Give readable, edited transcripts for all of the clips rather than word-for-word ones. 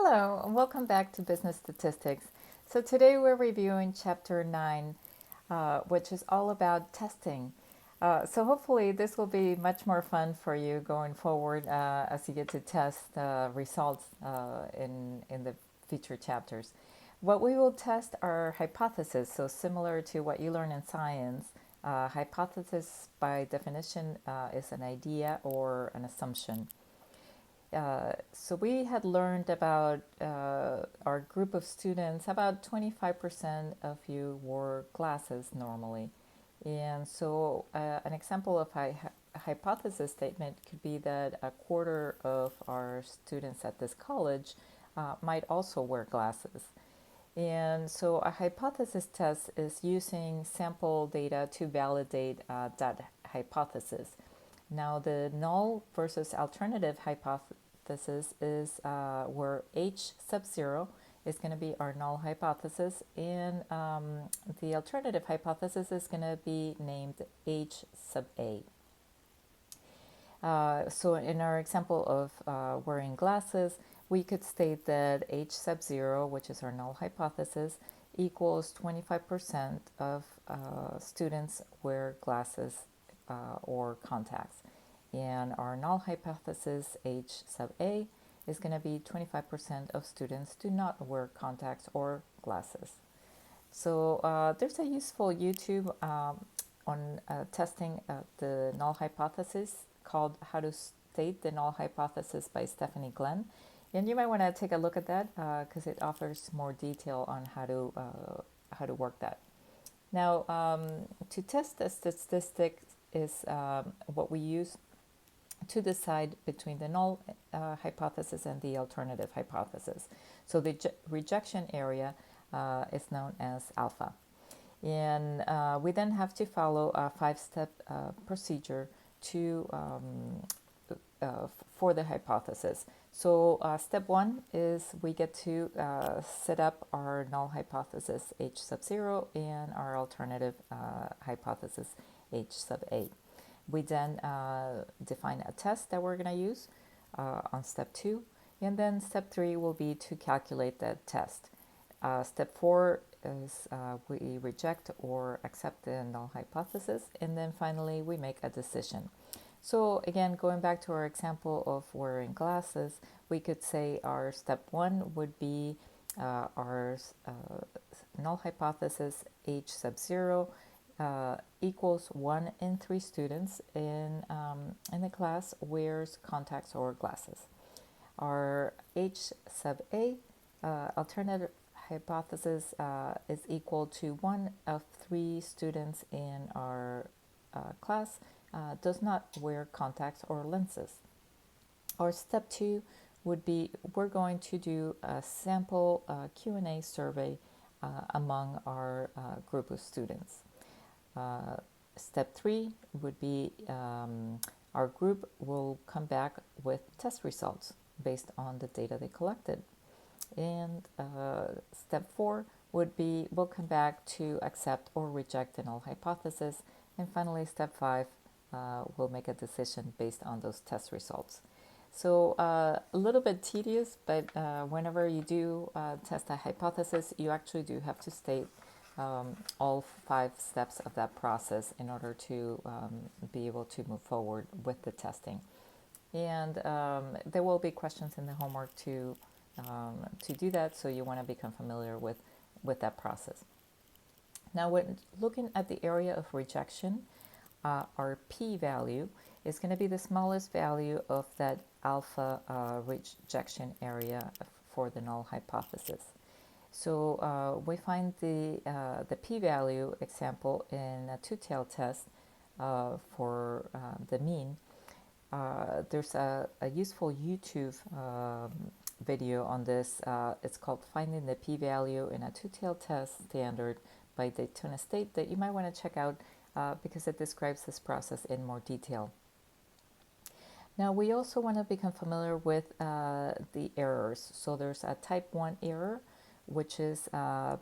Hello, and welcome back to Business Statistics. So today we're reviewing Chapter 9, which is all about testing. So hopefully this will be much more fun for you going forward as you get to test results in the future chapters. What we will test are hypotheses, so similar to what you learn in science. Hypothesis, by definition, is an idea or an assumption. So we had learned about our group of students, about 25% of you wore glasses normally. And so an example of a hypothesis statement could be that a quarter of our students at this college might also wear glasses. And so a hypothesis test is using sample data to validate that hypothesis. Now, the null versus alternative hypothesis is where H sub 0 is going to be our null hypothesis, and the alternative hypothesis is going to be named H sub A. So in our example of wearing glasses, we could state that H sub 0, which is our null hypothesis, equals 25% of students wear glasses or contacts. And our null hypothesis, H sub A, is going to be 25% of students do not wear contacts or glasses. So there's a useful YouTube on testing the null hypothesis called How to State the Null Hypothesis by Stephanie Glenn. And you might want to take a look at that because it offers more detail on how to work that. Now, to test the statistic is what we use to decide between the null hypothesis and the alternative hypothesis. So the rejection area is known as alpha. And we then have to follow a 5-step procedure to for the hypothesis. So step 1 is we get to set up our null hypothesis H sub 0 and our alternative hypothesis H sub A. We then define a test that we're going to use on step 2, and then step 3 will be to calculate that test. Step 4 is we reject or accept the null hypothesis, and then finally we make a decision. So again, going back to our example of wearing glasses, we could say our step 1 would be our null hypothesis H sub 0 equals 1 in 3 students in the class wears contacts or glasses. Our H sub A alternative hypothesis is equal to 1 of 3 students in our class does not wear contacts or lenses. Our step 2 would be we're going to do a sample Q&A survey among our group of students. Step 3 would be our group will come back with test results based on the data they collected. And step 4 would be we'll come back to accept or reject the null hypothesis. And finally, step 5, we'll make a decision based on those test results. So a little bit tedious, but whenever you do test a hypothesis, you actually do have to state all 5 steps of that process in order to be able to move forward with the testing. And there will be questions in the homework to do that, so you want to become familiar with that process. Now, when looking at the area of rejection, our p-value is going to be the smallest value of that alpha rejection area for the null hypothesis. So we find the p-value example in a two-tailed test for the mean. There's a useful YouTube video on this. It's called Finding the P-Value in a Two-Tailed Test Standard by Daytona State that you might want to check out because it describes this process in more detail. Now, we also want to become familiar with the errors. So there's a type 1 error, which is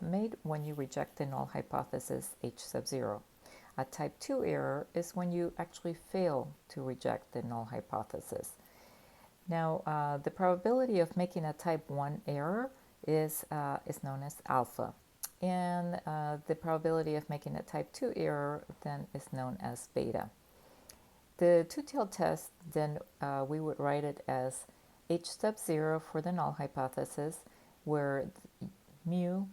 made when you reject the null hypothesis H sub 0. A type 2 error is when you actually fail to reject the null hypothesis. Now, the probability of making a type 1 error is known as alpha. And the probability of making a type 2 error then is known as beta. The two-tailed test, then we would write it as h sub 0 for the null hypothesis, where mu,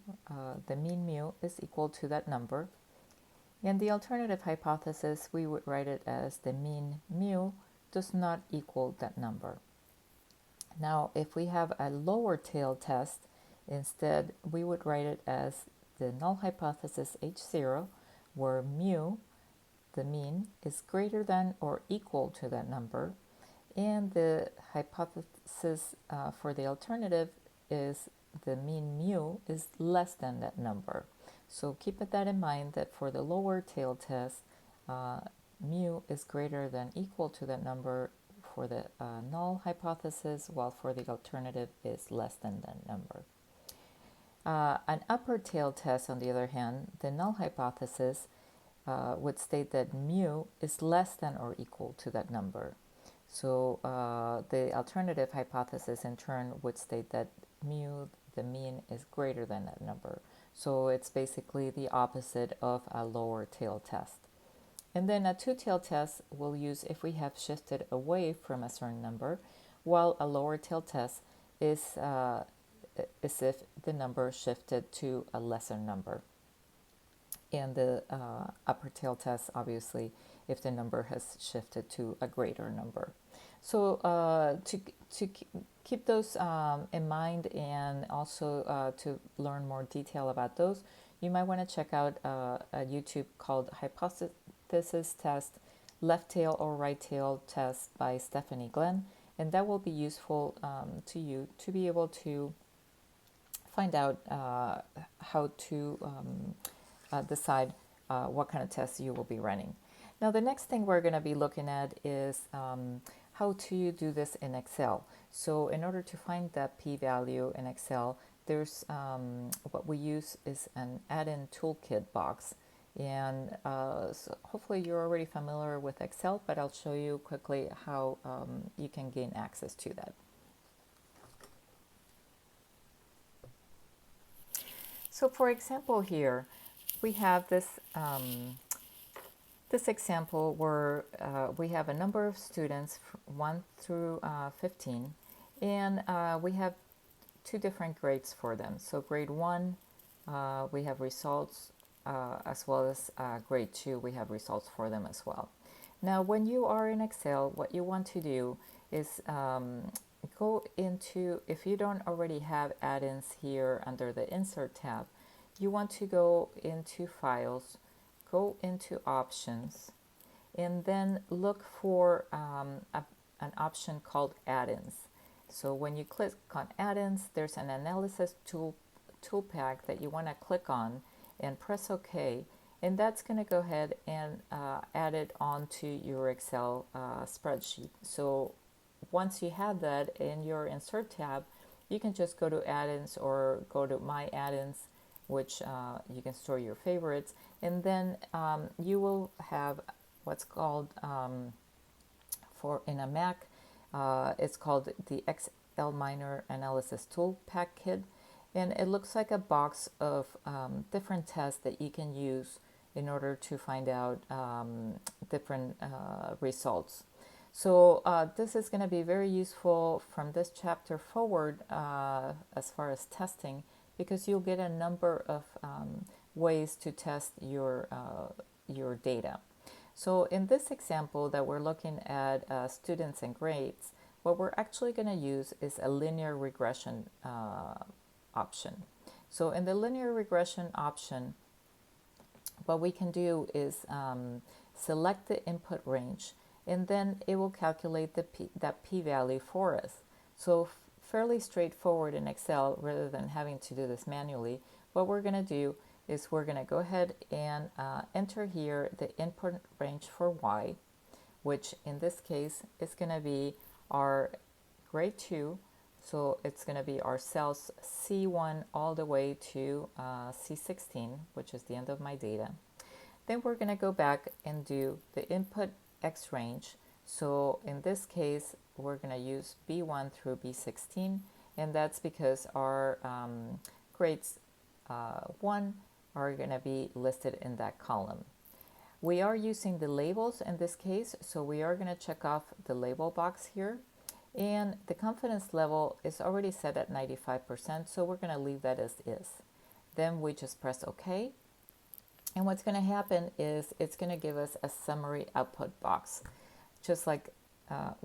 the mean mu, is equal to that number. And the alternative hypothesis, we would write it as the mean mu does not equal that number. Now, if we have a lower tail test, instead we would write it as the null hypothesis H0, where mu, the mean, is greater than or equal to that number, and the hypothesis for the alternative is the mean mu is less than that number. So keep that in mind, that for the lower tail test, mu is greater than equal to that number for the null hypothesis, while for the alternative is less than that number. An upper tail test, on the other hand, the null hypothesis would state that mu is less than or equal to that number. So the alternative hypothesis in turn would state that mu, the mean, is greater than that number. So it's basically the opposite of a lower tail test. And then a two-tail test we'll use if we have shifted away from a certain number, while a lower tail test is if the number shifted to a lesser number. And the upper tail test, obviously, if the number has shifted to a greater number. So to keep those in mind, and also to learn more detail about those, you might want to check out a YouTube called Hypothesis Test, Left Tail or Right Tail Test by Stephanie Glenn, and that will be useful to you to be able to find out how to decide what kind of tests you will be running. Now, the next thing we're going to be looking at is how to do this in Excel. So in order to find that p-value in Excel, there's what we use is an add-in toolkit box. And so hopefully you're already familiar with Excel, but I'll show you quickly how you can gain access to that. So for example here, we have this this example where we have a number of students, 1 through 15, and we have two different grades for them. So grade 1, we have results, as well as grade 2, we have results for them as well. Now, when you are in Excel, what you want to do is go into, if you don't already have add-ins here under the Insert tab, you want to go into Files, go into Options, and then look for an option called Add-ins. So when you click on Add-ins, there's an analysis tool pack that you want to click on and press OK, and that's going to go ahead and add it onto your Excel spreadsheet. So once you have that in your Insert tab, you can just go to Add-ins or go to My Add-ins, which you can store your favorites, and then you will have what's called, for in a Mac, it's called the XL Minor Analysis Tool Pack Kit, and it looks like a box of different tests that you can use in order to find out different results. So this is going to be very useful from this chapter forward as far as testing, because you'll get a number of ways to test your data. So in this example that we're looking at students and grades, what we're actually going to use is a linear regression option. So in the linear regression option, what we can do is select the input range, and then it will calculate that p-value for us. So fairly straightforward in Excel, rather than having to do this manually. What we're going to do is we're going to go ahead and enter here the input range for Y, which in this case is going to be our grade 2. So it's going to be our cells C1 all the way to C16, which is the end of my data. Then we're going to go back and do the input X range. So in this case, we're going to use B1 through B16, and that's because our grades 1 are going to be listed in that column. We are using the labels in this case, so we are going to check off the label box here. And the confidence level is already set at 95%, so we're going to leave that as is. Then we just press OK. And what's going to happen is it's going to give us a summary output box, just like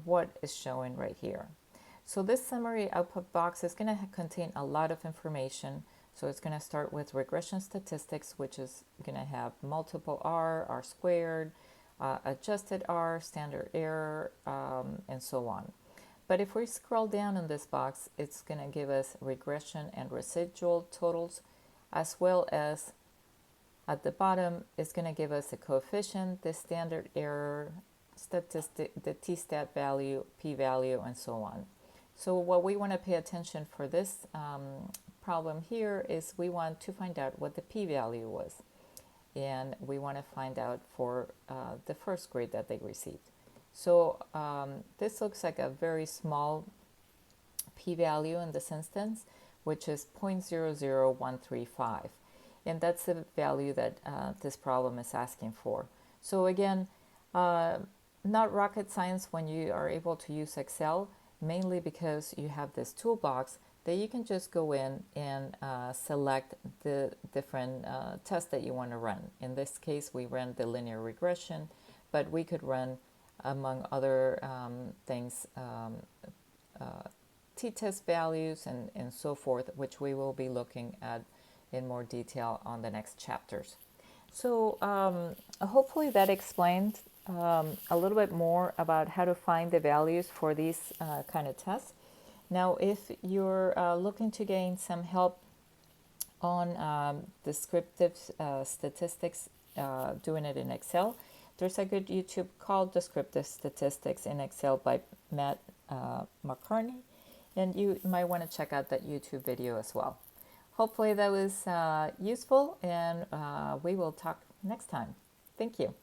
what is showing right here. So this summary output box is going to contain a lot of information. So it's going to start with regression statistics, which is going to have multiple R, R squared, adjusted R, standard error, and so on. But if we scroll down in this box, it's going to give us regression and residual totals, as well as at the bottom, it's going to give us a coefficient, the standard error, statistic, the t-stat value, p-value, and so on. So what we want to pay attention for this problem here is we want to find out what the p-value was. And we want to find out for the first grade that they received. So this looks like a very small p-value in this instance, which is 0.00135. And that's the value that this problem is asking for. So again, not rocket science when you are able to use Excel, mainly because you have this toolbox that you can just go in and select the different tests that you want to run. In this case, we ran the linear regression, but we could run, among other things, t-test values and so forth, which we will be looking at in more detail on the next chapters. So hopefully that explained a little bit more about how to find the values for these kind of tests. Now, if you're looking to gain some help on descriptive statistics, doing it in Excel, there's a good YouTube called Descriptive Statistics in Excel by Matt McCartney, and you might want to check out that YouTube video as well. Hopefully that was useful, and we will talk next time. Thank you.